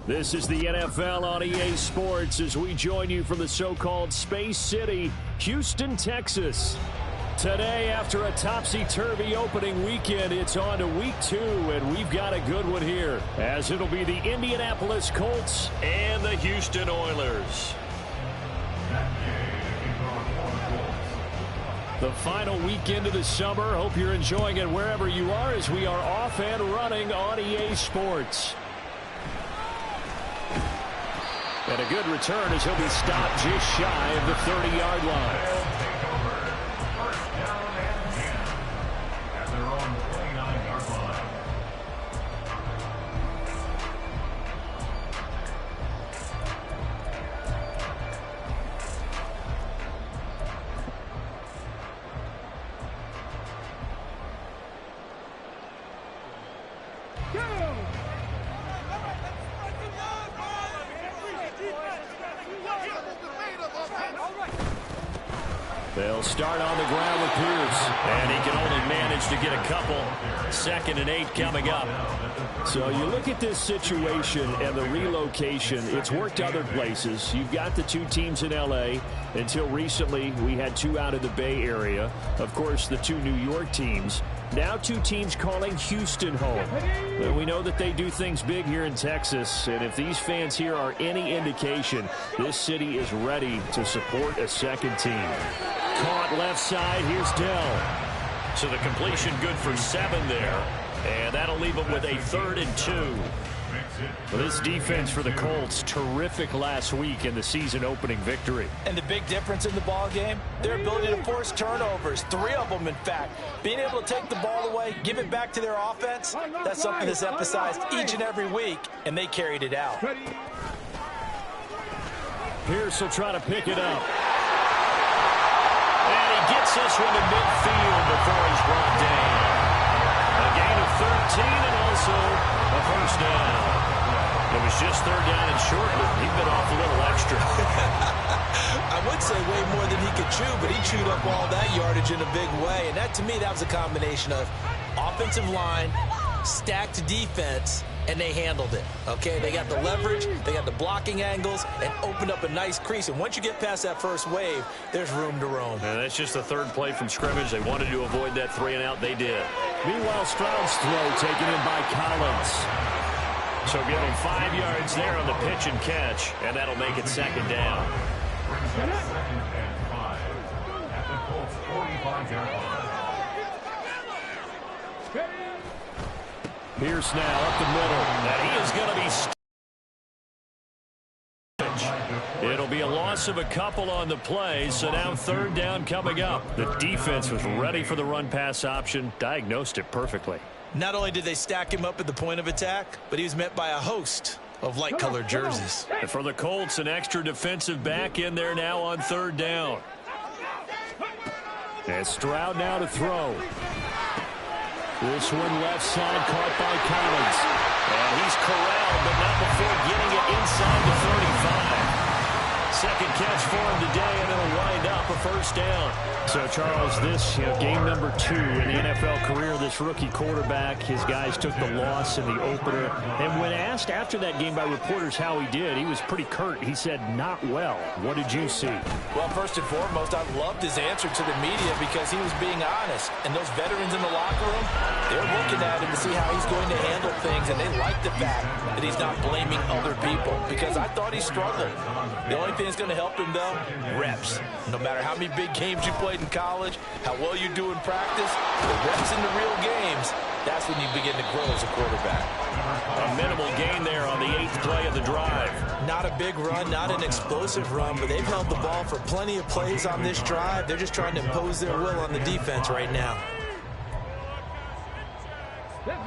This is the NFL on EA Sports as we join you from the so-called Space City, Houston, Texas. Today, after a topsy-turvy opening weekend, it's on to week 2, and we've got a good one here, as it'll be the Indianapolis Colts and the Houston Oilers. The final weekend of the summer. Hope you're enjoying it wherever you are as we are off and running on EA Sports. And a good return as he'll be stopped just shy of the 30-yard line. They'll start on the ground with Pierce, and he can only manage to get a couple. 2nd and 8 coming up. So you look at this situation and the relocation. It's worked other places. You've got the 2 teams in L.A. Until recently, we had 2 out of the Bay Area. Of course, the 2 New York teams. Now 2 teams calling Houston home. And we know that they do things big here in Texas, and if these fans here are any indication, this city is ready to support a second team. Caught left side, here's Dell. So the completion good for 7 there, and that'll leave them with a 3rd and 2. Well, this defense for the Colts, terrific last week in the season-opening victory. And the big difference in the ball game, their ability to force turnovers, 3 of them, in fact. Being able to take the ball away, give it back to their offense, that's something that's emphasized each and every week, and they carried it out. Pierce will try to pick it up. And he gets this one to midfield before he's brought down. A gain of 13 and also a first down. It was just 3rd down and short, but he'd been off a little extra. I would say way more than he could chew, but he chewed up all that yardage in a big way. And that, to me, that was a combination of offensive line, stacked defense, and they handled it. Okay, they got the leverage, they got the blocking angles, and opened up a nice crease. And once you get past that first wave, there's room to roam. And that's just the 3rd play from scrimmage. They wanted to avoid that 3-and-out. They did. Meanwhile, Stroud's throw taken in by Collins. So give him 5 yards there on the pitch and catch, and that'll make it 2nd down. Pierce now up the middle, and he is going to be It'll be a loss of a couple on the play, so now 3rd down coming up. The defense was ready for the run-pass option, diagnosed it perfectly. Not only did they stack him up at the point of attack, but he was met by a host of light-colored jerseys. And for the Colts, an extra defensive back in there now on 3rd down. And Stroud now to throw. This one left side caught by Collins. And he's corralled, but not before getting it inside the 35. 2nd catch for him today, and it'll wind up a first down. So, Charles, this game number 2 in the NFL career, this rookie quarterback, his guys took the loss in the opener. And when asked after that game by reporters how he did, he was pretty curt. He said, not well. What did you see? Well, first and foremost, I loved his answer to the media because he was being honest. And those veterans in the locker room, they're looking at him to see how he's going to handle things. And they like the fact that he's not blaming other people because I thought he struggled. The only thing that's going to help him, though, reps. No matter how many big games you played in college, how well you do in practice, the reps in the real games, that's when you begin to grow as a quarterback. A minimal gain there on the 8th play of the drive. Not a big run, not an explosive run, but they've held the ball for plenty of plays on this drive. They're just trying to impose their will on the defense right now.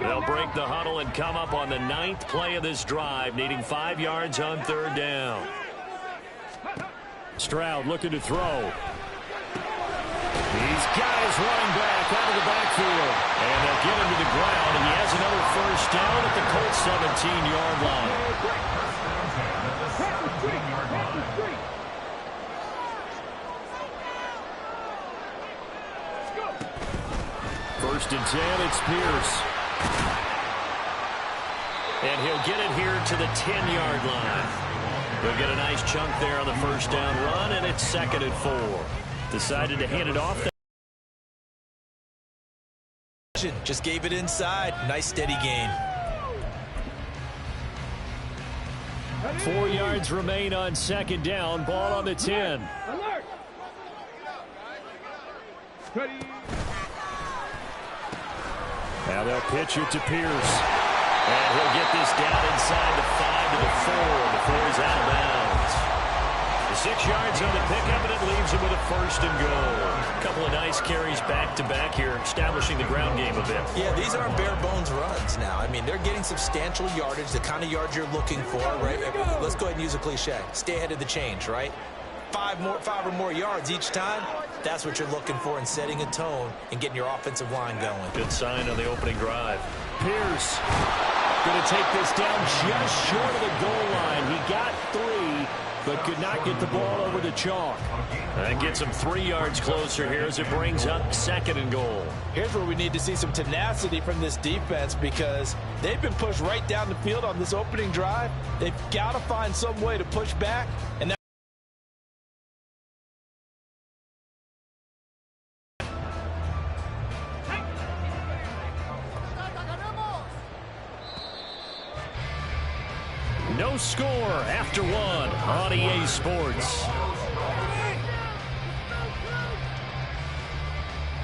They'll break the huddle and come up on the 9th play of this drive, needing 5 yards on 3rd down. Stroud looking to throw. He's got his running back out of the backfield. And they'll get him to the ground, and he has another first down at the Colts 17-yard line. First and 10, it's Pierce. And he'll get it here to the 10-yard line. They'll get a nice chunk there on the first down run, and it's 2nd and 4. Decided to hand it off. Just gave it inside. Nice steady gain. 4 yards remain on 2nd down. Ball on the 10. Now they'll pitch it to Pierce. And he'll get this down inside the 5 to the 4 before he's out of bounds. The 6 yards on the pickup, and it leaves him with a 1st and goal. A couple of nice carries back-to-back here, establishing the ground game a bit. Yeah, these aren't bare-bones runs now. I mean, they're getting substantial yardage, the kind of yards you're looking for, right? Let's go ahead and use a cliche. Stay ahead of the change, right? 5 or more yards each time. That's what you're looking for in setting a tone and getting your offensive line going. Good sign on the opening drive. Pierce going to take this down just short of the goal line. He got 3, but could not get the ball over the chalk. That gets him 3 yards closer here as it brings up 2nd and goal. Here's where we need to see some tenacity from this defense, because they've been pushed right down the field on this opening drive. They've got to find some way to push back, and no score after 1 on EA Sports.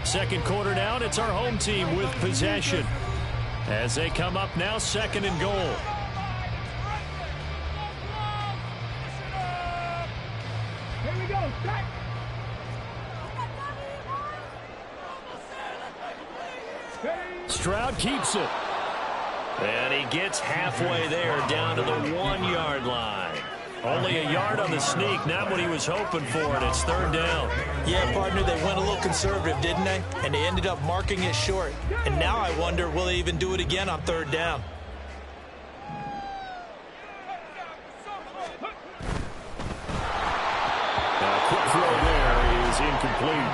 2nd quarter down, it's our home team with possession. As they come up now, 2nd and goal. Here we go. Stroud keeps it. And he gets halfway there, down to the 1-yard line. Only a yard on the sneak, not what he was hoping for, and it's 3rd down. yeah, partner, they went a little conservative, didn't they? And they ended up marking it short. And now I wonder, will they even do it again on 3rd down? A quick throw there is incomplete.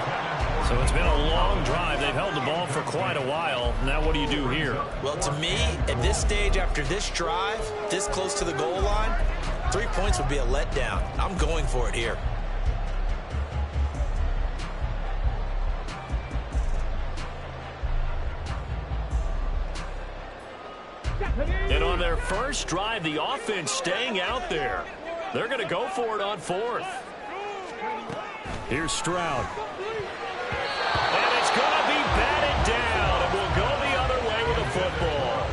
So it's been a long drive. They've held the ball for quite a while. Now what do you do here? Well, to me, at this stage, after this drive, this close to the goal line, 3 points would be a letdown. I'm going for it here. And on their first drive, the offense staying out there. They're going to go for it on 4th. Here's Stroud. And it's going to be batted down, and will go the other way with the football.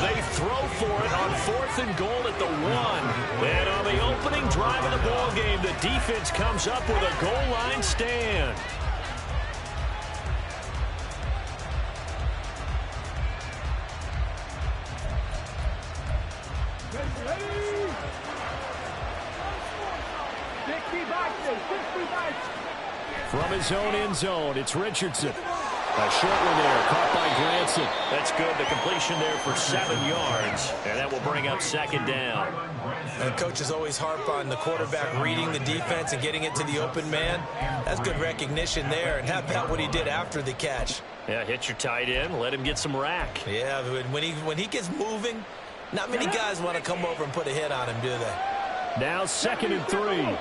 They throw for it on 4th and goal at the 1. And on the opening drive of the ball game, the defense comes up with a goal line stand. From his own end zone, it's Richardson. A short one there, caught by Granson. That's good. The completion there for 7 yards. And that will bring up 2nd down. And coaches always harp on the quarterback reading the defense and getting it to the open man. That's good recognition there. And how about what he did after the catch? Yeah, hit your tight end, let him get some rack. Yeah, when he gets moving, not many guys want to come over and put a hit on him, do they? Now 2nd and 3.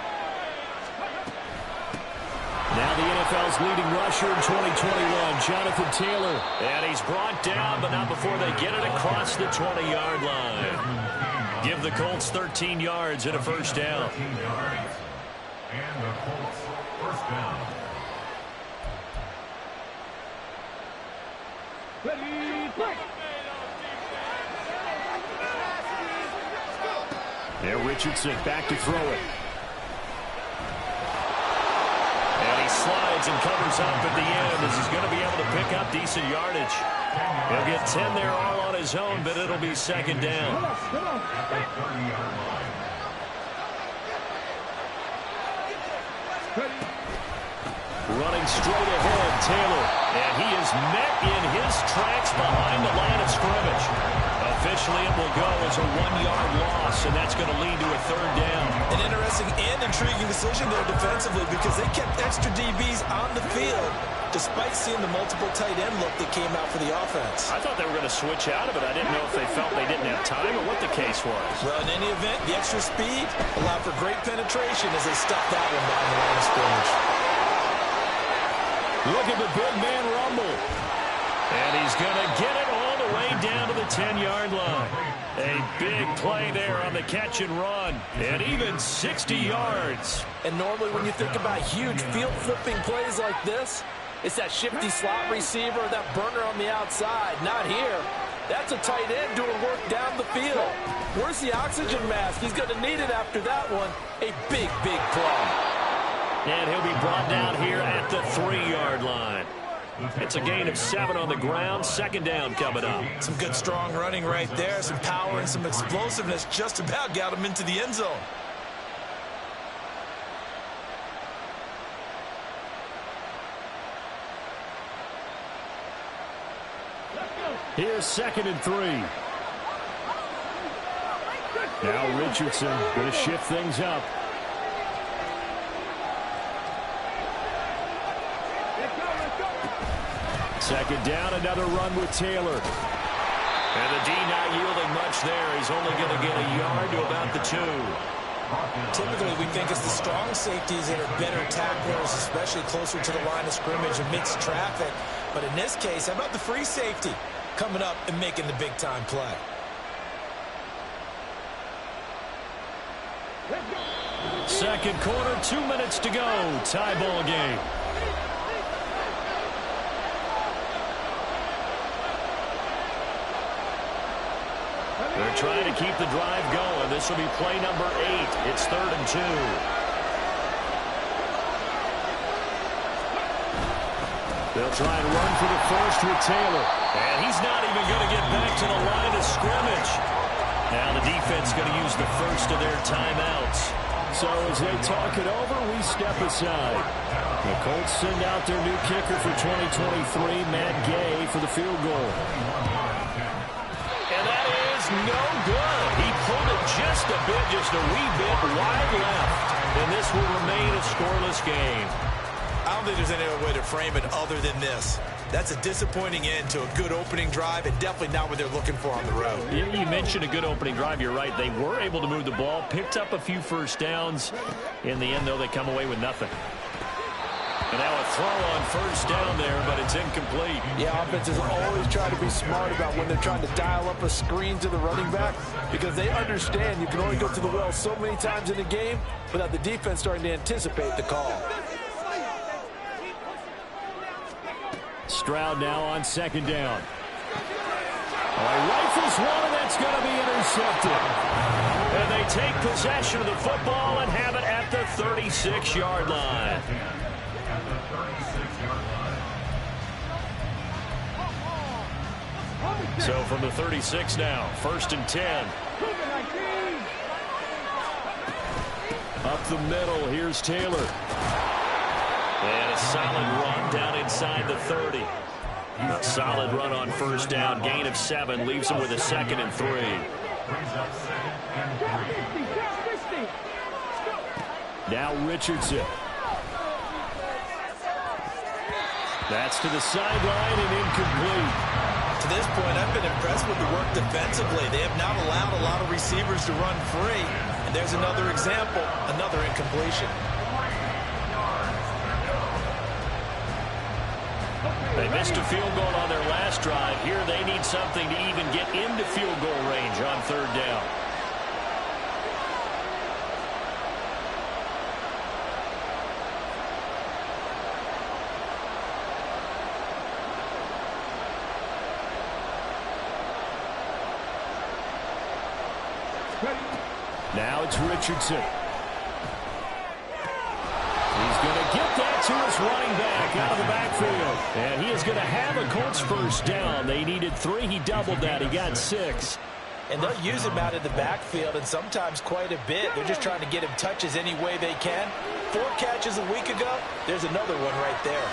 Now the NFL's leading rusher in 2021, Jonathan Taylor. And he's brought down, but not before they get it across the 20-yard line. Give the Colts 13 yards and a 1st down. And the Colts 1st down. Ready, break. There, Richardson back to throw it. And he slides and covers up at the end as he's going to be able to pick up decent yardage. He'll get 10 there all on his own, but it'll be 2nd down. Running straight ahead, Taylor. And he is met in his tracks behind the line of scrimmage. A officially it will go as a 1-yard loss, and that's going to lead to a 3rd down. An interesting and intriguing decision there defensively because they kept extra DBs on the field despite seeing the multiple tight end look that came out for the offense. I thought they were going to switch out of it. I didn't know if they felt they didn't have time or what the case was. Well, in any event, the extra speed allowed for great penetration as they stuffed that one down the line of scrimmage. Look at the big man rumble. And he's going to get it all the way down to the 10-yard line. A big play there on the catch and run. And even 60 yards. And normally when you think about huge field-flipping plays like this, it's that shifty slot receiver, that burner on the outside. Not here. That's a tight end doing work down the field. Where's the oxygen mask? He's going to need it after that one. A big, big play. And he'll be brought down here at the 3-yard line. It's a gain of 7 on the ground. 2nd down coming up. Some good strong running right there. Some power and some explosiveness just about got him into the end zone. Here's 2nd and 3. Now Richardson going to shift things up. Second down, another run with Taylor. And the D not yielding much there. He's only going to get a yard to about the 2. Typically, we think it's the strong safeties that are better tacklers, especially closer to the line of scrimmage amidst traffic. But in this case, how about the free safety coming up and making the big-time play? Second quarter, 2 minutes to go. Tie ball game. They're trying to keep the drive going. This will be play number 8. It's 3rd and 2. They'll try and run for the first with Taylor. And he's not even going to get back to the line of scrimmage. Now the defense going to use the first of their timeouts. So as they talk it over, we step aside. The Colts send out their new kicker for 2023, Matt Gay, for the field goal. And that is no good. He pulled it just a bit, just a wee bit wide left. And this will remain a scoreless game. I don't think there's any other way to frame it other than this. That's a disappointing end to a good opening drive and definitely not what they're looking for on the road. You mentioned a good opening drive. You're right. They were able to move the ball, picked up a few first downs. In the end, though, they come away with nothing. And now a throw on first down there, but it's incomplete. Yeah, offenses always try to be smart about when they're trying to dial up a screen to the running back because they understand you can only go to the well so many times in a game without the defense starting to anticipate the call. Stroud now on 2nd down. Rifles one, and that's going to be intercepted. And they take possession of the football and have it at the 36-yard line. So from the 36 now, 1st and 10. Up the middle, here's Taylor. And a solid run down inside the 30. A solid run on first down. Gain of 7 leaves him with a 2nd and 3. Now Richardson. That's to the sideline and incomplete. To this point, I've been impressed with the work defensively. They have not allowed a lot of receivers to run free. And there's another example, another incompletion. They missed a field goal on their last drive. Here they need something to even get into field goal range on 3rd down. Now it's Richardson. He's going to get that to his running back out of the backfield. And he is going to have a Colts first down. They needed 3. He doubled that. He got 6. And they'll use him out of the backfield and sometimes quite a bit. They're just trying to get him touches any way they can. 4 catches a week ago. There's another one right there.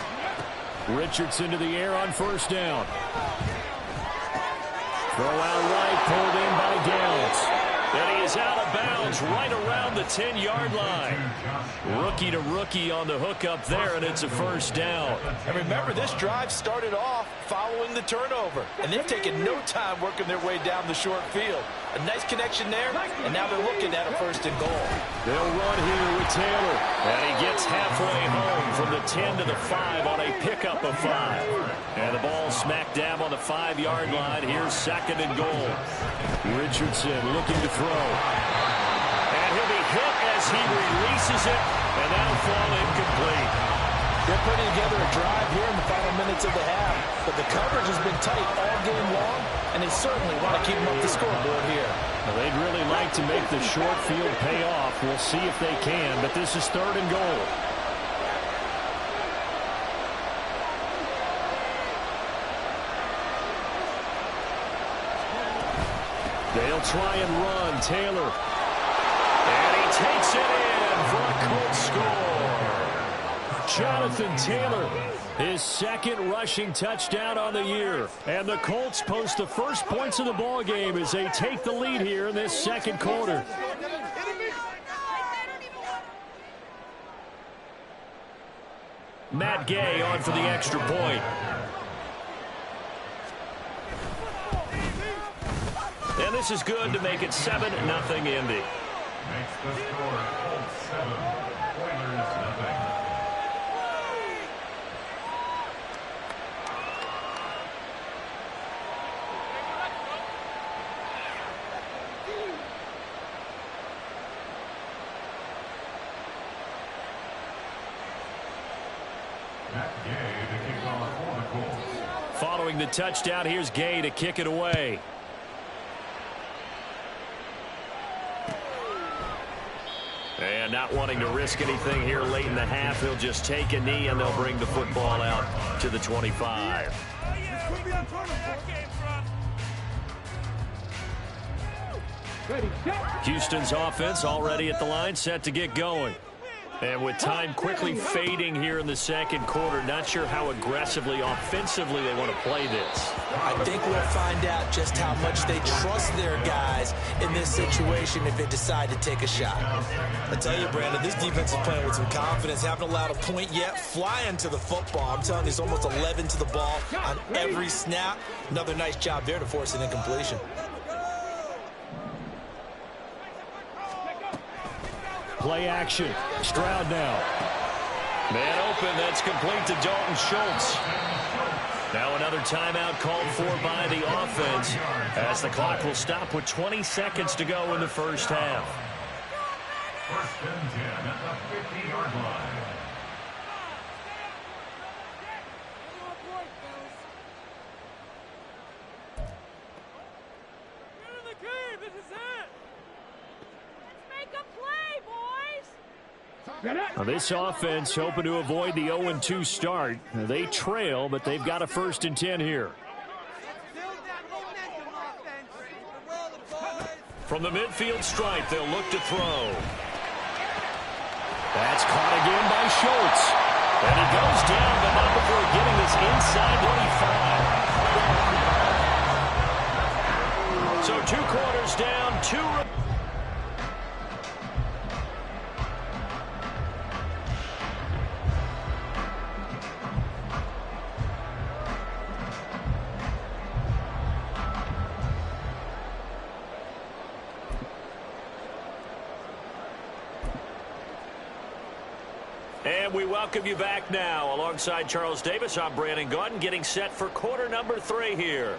Richardson to the air on first down. Throw out right, pulled in by Downs. And he is out of bounds right around the 10-yard line. Rookie to rookie on the hookup there, and it's a first down. And remember, this drive started off following the turnover, and they've taken no time working their way down the short field. A nice connection there, and now they're looking at a first and goal. They'll run here with Taylor, and he gets halfway home from the 10 to the 5 on a pickup of 5. And the ball smack dab on the 5-yard line. Here's second and goal. Richardson looking to throw. And he'll be hit as he releases it, and that'll fall incomplete. They're putting together a drive here in the final minutes of the half, but the coverage has been tight all game long, and they certainly want to keep them up the scoreboard here. Well, they'd really like to make the short field pay off. We'll see if they can, but this is third and goal. They'll try and run. Taylor. And he takes it in for a Colts score. Jonathan Taylor, his second rushing touchdown on the year. And the Colts post the first points of the ball game as they take the lead here in this second quarter. Matt Gay on for the extra point. And this is good to make it 7-0 Indy. Makes the score Colts 7, Oilers 0. Gay to kick off for the Colts. Following the touchdown, here's Gay to kick it away. And not wanting to risk anything here late in the half, he'll just take a knee and they'll bring the football out to the 25. Houston's offense already at the line, set to get going. And with time quickly fading here in the second quarter, not sure how aggressively, offensively they want to play this. I think we'll find out just how much they trust their guys in this situation if they decide to take a shot. I tell you, Brandon, this defense is playing with some confidence. Haven't allowed a point yet. Flying to the football. I'm telling you, it's almost 11 to the ball on every snap. Another nice job there to force an incompletion. Play action. Stroud now. Man open. That's complete to Dalton Schultz. Now another timeout called for by the offense as the clock will stop with 20 seconds to go in the first half. First and 10 at the 50-yard line. Now this offense hoping to avoid the 0-2 start. They trail, but they've got a first and 10 here. From the midfield stripe, they'll look to throw. That's caught again by Schultz. And he goes down, but not before getting this inside 25. So 2 quarters down, 2. And we welcome you back now. Alongside Charles Davis, I'm Brandon Gaudin, getting set for quarter number 3 here.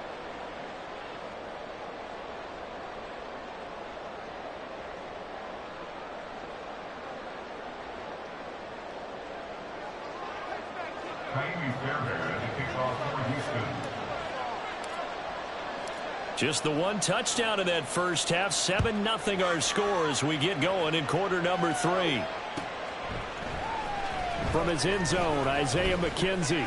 Just the one touchdown in that first half. 7-0 our score as we get going in quarter number 3. From his end zone, Isaiah McKenzie.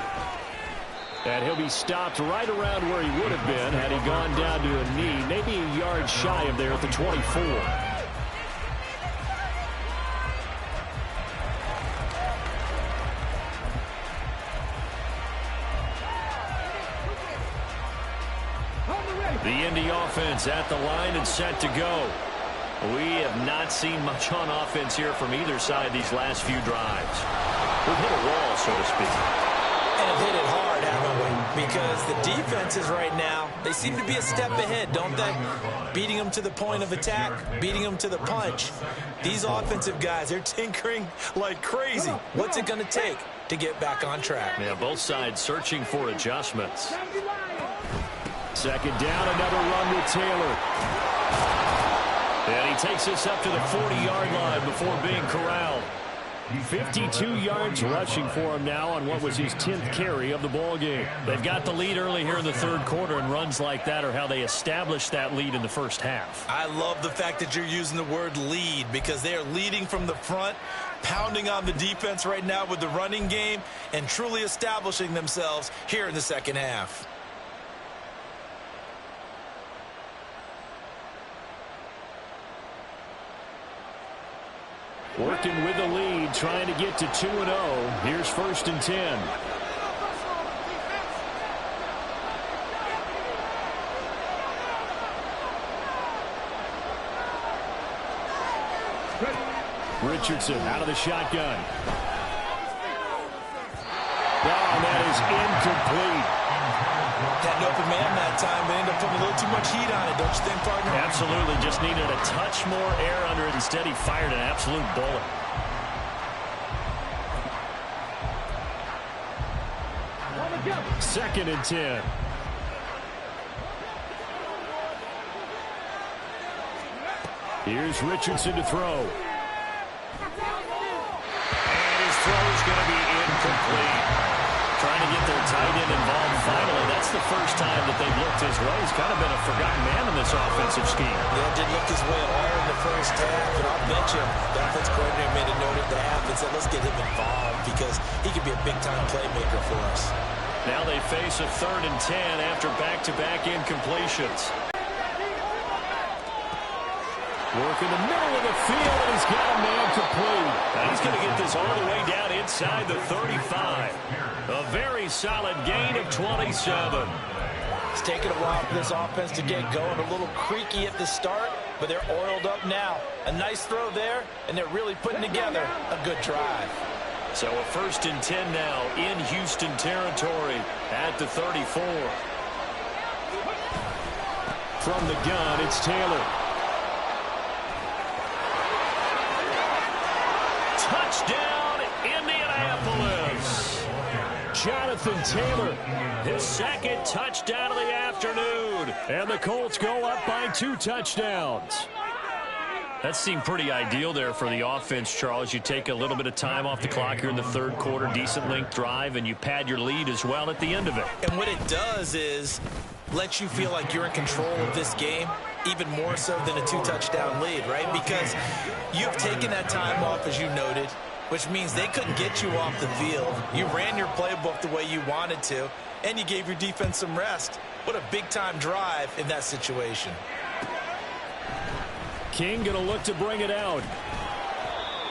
And he'll be stopped right around where he would have been had he gone down to a knee, maybe a yard shy of there at the 24. The Indy offense at the line and set to go. We have not seen much on offense here from either side these last few drives. We've hit a wall, so to speak. And have hit it hard, haven't we? Because the defenses right now, they seem to be a step ahead, don't they? Beating them to the point of attack, beating them to the punch. These offensive guys, they're tinkering like crazy. What's it going to take to get back on track? Yeah, both sides searching for adjustments. Second down, another run with Taylor. And he takes us up to the 40-yard line before being corralled. 52 yards rushing for him now on what was his 10th carry of the ball game. They've got the lead early here in the third quarter, and runs like that are how they established that lead in the first half. I love the fact that you're using the word lead, because they are leading from the front, pounding on the defense right now with the running game, and truly establishing themselves here in the second half. Working with the lead, trying to get to 2-0. Here's 1st and 10. Richardson out of the shotgun. Oh, that is incomplete. Had an open man that time, but ended up putting a little too much heat on it, don't you think, partner? Absolutely. Just needed a touch more air under it. Instead, he fired an absolute bullet. Second and 10. Here's Richardson to throw. And his throw is going to be incomplete. Trying to get their tight end involved finally. That's the first time that they've looked his way. He's kind of been a forgotten man in this offensive scheme. Yeah, didn't look his way at all in the first half. And I'll bet you the offense coordinator made a note at the half and said, let's get him involved, because he could be a big-time playmaker for us. Now they face a 3rd and 10 after back-to-back incompletions. Work in the middle of the field, and he's got a man complete. Now he's going to get this all the way down inside the 35. A very solid gain of 27. It's taken a while for this offense to get going. A little creaky at the start, but they're oiled up now. A nice throw there, and they're really putting together a good drive. So a 1st and 10 now in Houston territory at the 34. From the gun, it's Taylor. Touchdown, Indianapolis. Jonathan Taylor, his 2nd touchdown of the afternoon. And the Colts go up by 2 touchdowns. That seemed pretty ideal there for the offense, Charles. You take a little bit of time off the clock here in the third quarter, decent length drive, and you pad your lead as well at the end of it. And what it does is let you feel like you're in control of this game, even more so than a 2-touchdown lead, right? Because you've taken that time off, as you noted, which means they couldn't get you off the field. You ran your playbook the way you wanted to, and you gave your defense some rest. What a big-time drive in that situation. King going to look to bring it out.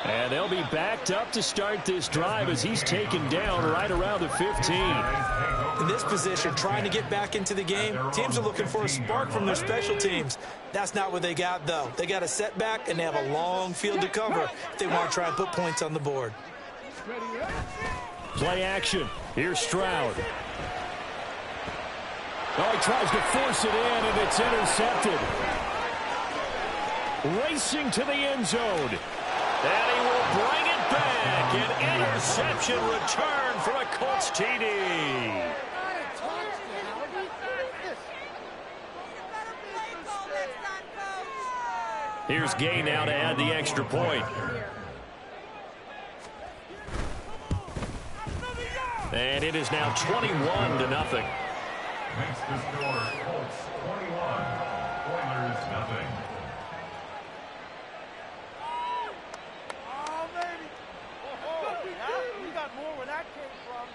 And they'll be backed up to start this drive as he's taken down right around the 15. In this position, trying to get back into the game, teams are looking for a spark from their special teams. That's not what they got, though. They got a setback, and they have a long field to cover if they want to try and put points on the board. Play action. Here's Stroud. Oh, he tries to force it in, and it's intercepted. Racing to the end zone. And he will bring it back. An interception return for a Colts TD. Here's Gay now to add the extra point. And it is now 21-0. Makes the score Colts 21, Oilers nothing. Oh, baby. Oh, we got more where that came from.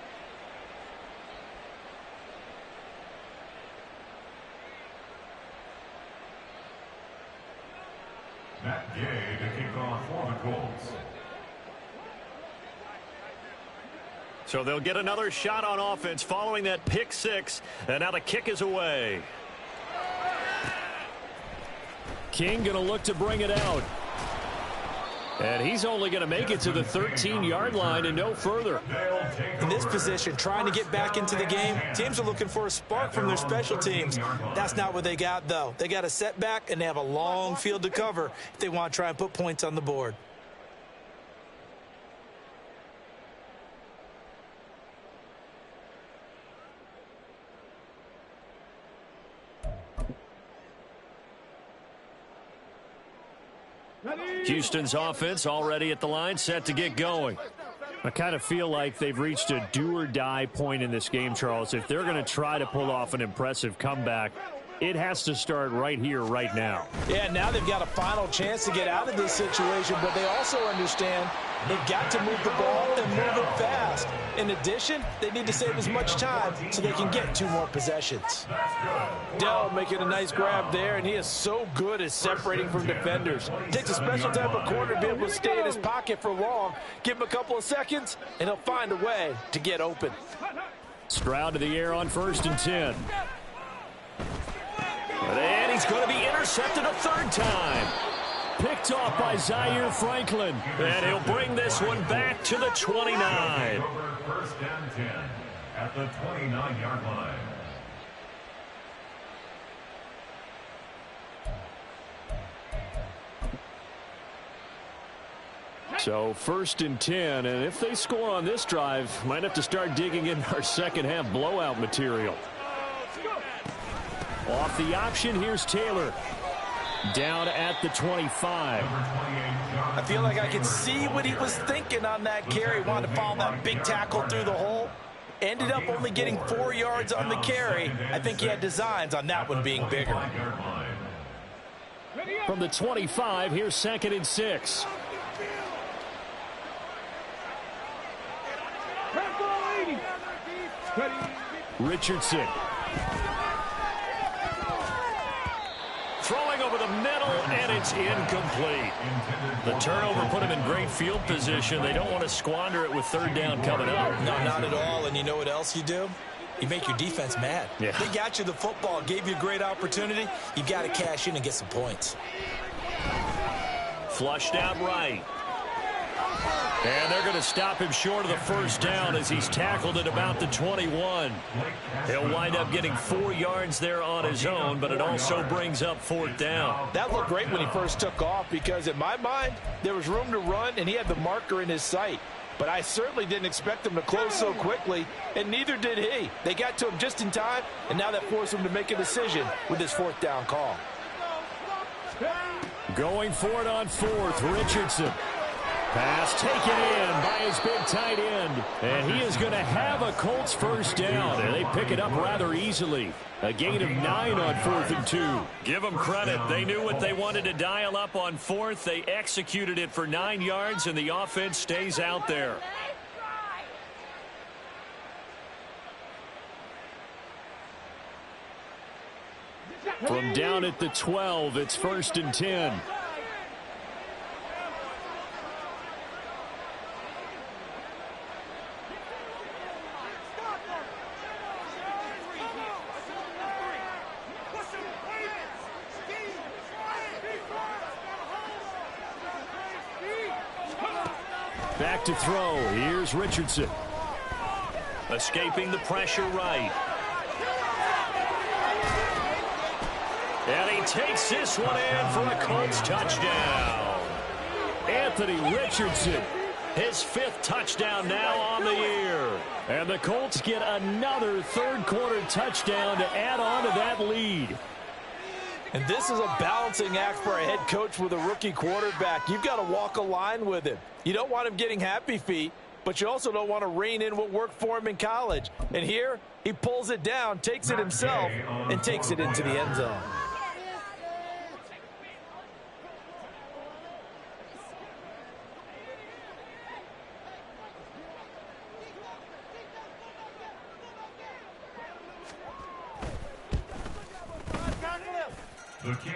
Matt Gay to kick off for the Colts. So they'll get another shot on offense following that pick six. And now the kick is away. King going to look to bring it out. And he's only going to make it to the 13-yard line and no further. In this position, trying to get back into the game, teams are looking for a spark from their special teams. That's not what they got, though. They got a setback, and they have a long field to cover if they want to try and put points on the board. Houston's offense already at the line, set to get going. I kind of feel like they've reached a do-or-die point in this game, Charles. If they're going to try to pull off an impressive comeback, it has to start right here, right now. Yeah, now they've got a final chance to get out of this situation, but they also understand they've got to move the ball and move it fast. In addition, they need to save as much time so they can get 2 more possessions. Dell making a nice grab there, and he is so good at separating from defenders. Takes a special type of corner to be able to stay in his pocket for long. Give him a couple of seconds, and he'll find a way to get open. Stroud to the air on 1st and 10. And he's going to be intercepted a 3rd time. Picked off by Zaire Franklin. And he'll bring this one back to the 29. 1st and 10 at the 29-yard line. So 1st and 10, and if they score on this drive, might have to start digging in our second half blowout material. Off the option, here's Taylor. Down at the 25. I feel like I can see what he was thinking on that carry. Wanted to follow that big tackle through the hole. Ended up only getting 4 yards on the carry. I think he had designs on that one being bigger. From the 25, here's 2nd and 6. Richardson. Throwing over the middle, and it's incomplete. The turnover put him in great field position. They don't want to squander it with 3rd down coming up. No, not at all. And you know what else you do? You make your defense mad. Yeah. They got you the football, gave you a great opportunity. You've got to cash in and get some points. Flushed out right. And they're going to stop him short of the 1st down as he's tackled at about the 21. He'll wind up getting 4 yards there on his own, but it also brings up 4th down. That looked great when he first took off because, in my mind, there was room to run, and he had the marker in his sight. But I certainly didn't expect him to close so quickly, and neither did he. They got to him just in time, and now that forced him to make a decision with his 4th down call. Going for it on 4th, Richardson. Pass taken in by his big tight end. And he is going to have a Colts 1st down. And they pick it up rather easily. A gain of 9 on 4th and 2. Give them credit. They knew what they wanted to dial up on 4th. They executed it for 9 yards, and the offense stays out there. From down at the 12, it's 1st and 10. Back to throw. Here's Richardson. Escaping the pressure right. And he takes this one in for a Colts touchdown. Anthony Richardson, his 5th touchdown now on the year. And the Colts get another 3rd quarter touchdown to add on to that lead. And this is a balancing act for a head coach with a rookie quarterback. You've got to walk a line with him. You don't want him getting happy feet, but you also don't want to rein in what worked for him in college. And here, he pulls it down, takes it himself, and takes it into the end zone.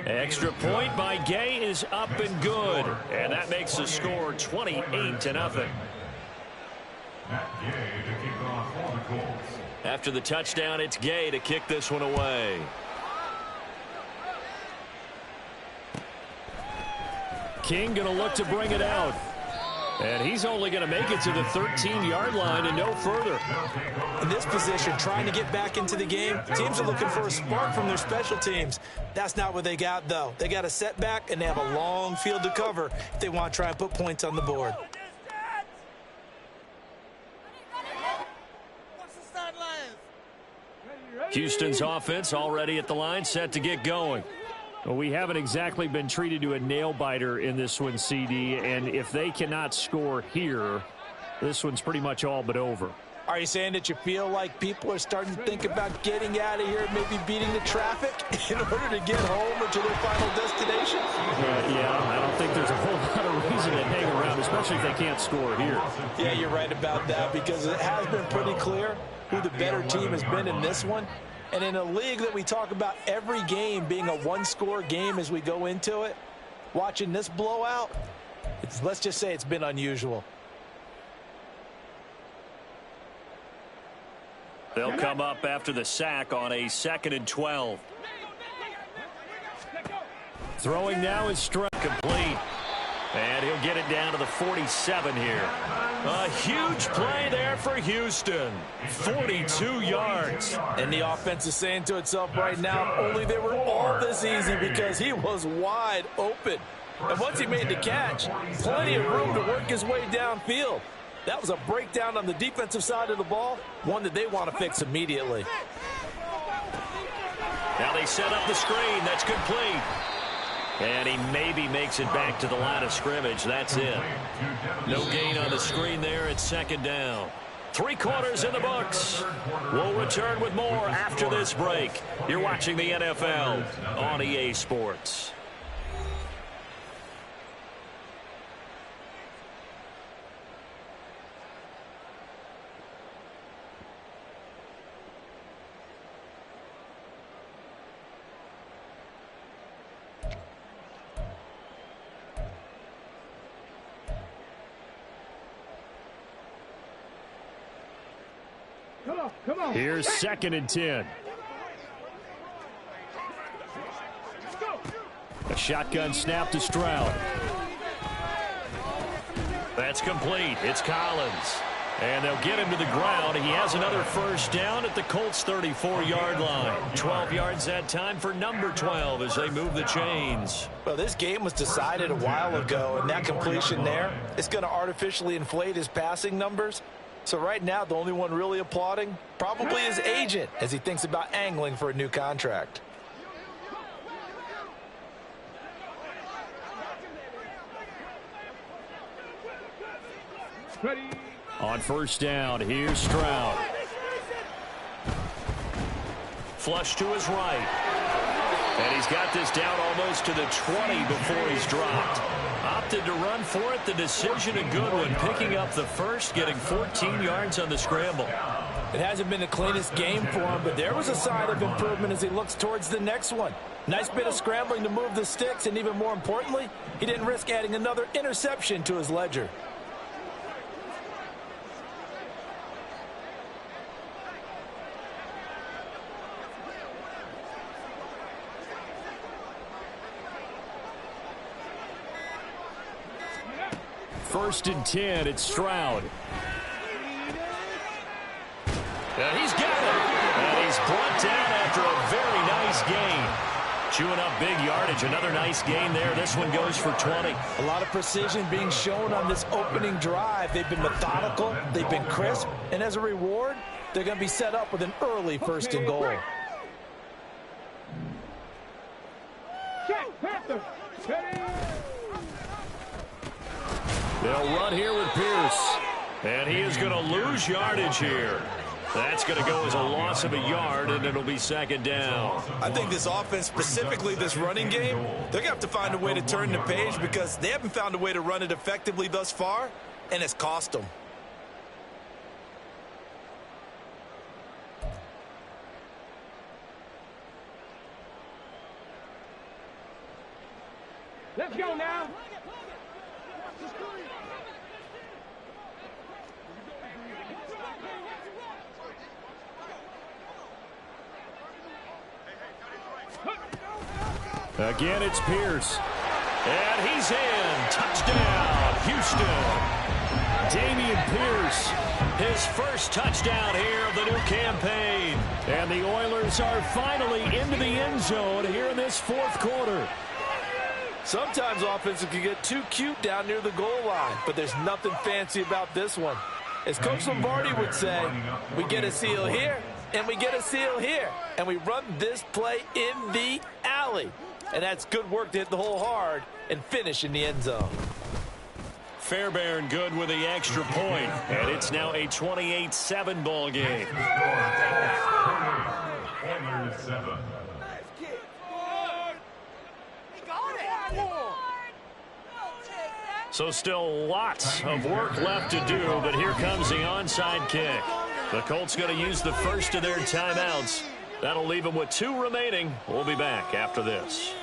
Extra point by Gay is up and good. And that makes the score 28-0. After the touchdown, it's Gay to kick this one away. King going to look to bring it out. And he's only going to make it to the 13-yard line and no further. In this position, trying to get back into the game, teams are looking for a spark from their special teams. That's not what they got, though. They got a setback, and they have a long field to cover if they want to try and put points on the board. Houston's offense already at the line, set to get going. Well, we haven't exactly been treated to a nail-biter in this one, CD, and if they cannot score here, this one's pretty much all but over. Are you saying that you feel like people are starting to think about getting out of here, maybe beating the traffic in order to get home or to their final destination? Yeah, I don't think there's a whole lot of reason to hang around, especially if they can't score here. Yeah, you're right about that, because it has been pretty clear who the better team has been in this one. And in a league that we talk about every game being a one-score game as we go into it, watching this blowout, let's just say it's been unusual. They'll come up after the sack on a 2nd and 12. Throwing now is struck complete. And he'll get it down to the 47 here. A huge play there for Houston. 42 yards. And the offense is saying to itself right now, only they were all this easy because he was wide open. And once he made the catch, plenty of room to work his way downfield. That was a breakdown on the defensive side of the ball, one that they want to fix immediately. Now they set up the screen. That's complete. And he maybe makes it back to the line of scrimmage. That's it. No gain on the screen there. It's 2nd down. 3 quarters in the books. We'll return with more after this break. You're watching the NFL on EA Sports. Come on. Here's 2nd and 10. A shotgun snap to Stroud. That's complete. It's Collins. And they'll get him to the ground. He has another 1st down at the Colts' 34-yard line. 12 yards that time for number 12 as they move the chains. Well, this game was decided a while ago, and that completion there is going to artificially inflate his passing numbers. So right now, the only one really applauding probably his agent as he thinks about angling for a new contract. Ready. On 1st down, here's Stroud. Flush to his right. And he's got this down almost to the 20 before he's dropped. Opted to run for it. The decision a good one. Picking up the 1st, getting 14 yards on the scramble. It hasn't been the cleanest game for him, but there was a sign of improvement as he looks towards the next one. Nice bit of scrambling to move the sticks, and even more importantly, he didn't risk adding another interception to his ledger. First and 10, it's Stroud. And he's got it. And he's brought down after a very nice gain. Chewing up big yardage. Another nice gain there. This one goes for 20. A lot of precision being shown on this opening drive. They've been methodical. They've been crisp. And as a reward, they're going to be set up with an early 1st and goal. Check, Panther. Ready. They'll run here with Pierce. And he is going to lose yardage here. That's going to go as a loss of a yard, and it'll be 2nd down. I think this offense, specifically this running game, they're going to have to find a way to turn the page because they haven't found a way to run it effectively thus far, and it's cost them. Let's go now. Again, it's Pierce. And he's in. Touchdown, Houston. Dameon Pierce, his first touchdown here of the new campaign. And the Oilers are finally into the end zone here in this fourth quarter. Sometimes offenses can get too cute down near the goal line, but there's nothing fancy about this one. As Coach Lombardi would say, we get a seal here, and we get a seal here, and we run this play in the alley. And that's good work to hit the hole hard and finish in the end zone. Fairbairn good with the extra point, and it's now a 28-7 ball game. Oilers 7. So still lots of work left to do, but here comes the onside kick. The Colts going to use the first of their timeouts. That'll leave them with 2 remaining. We'll be back after this.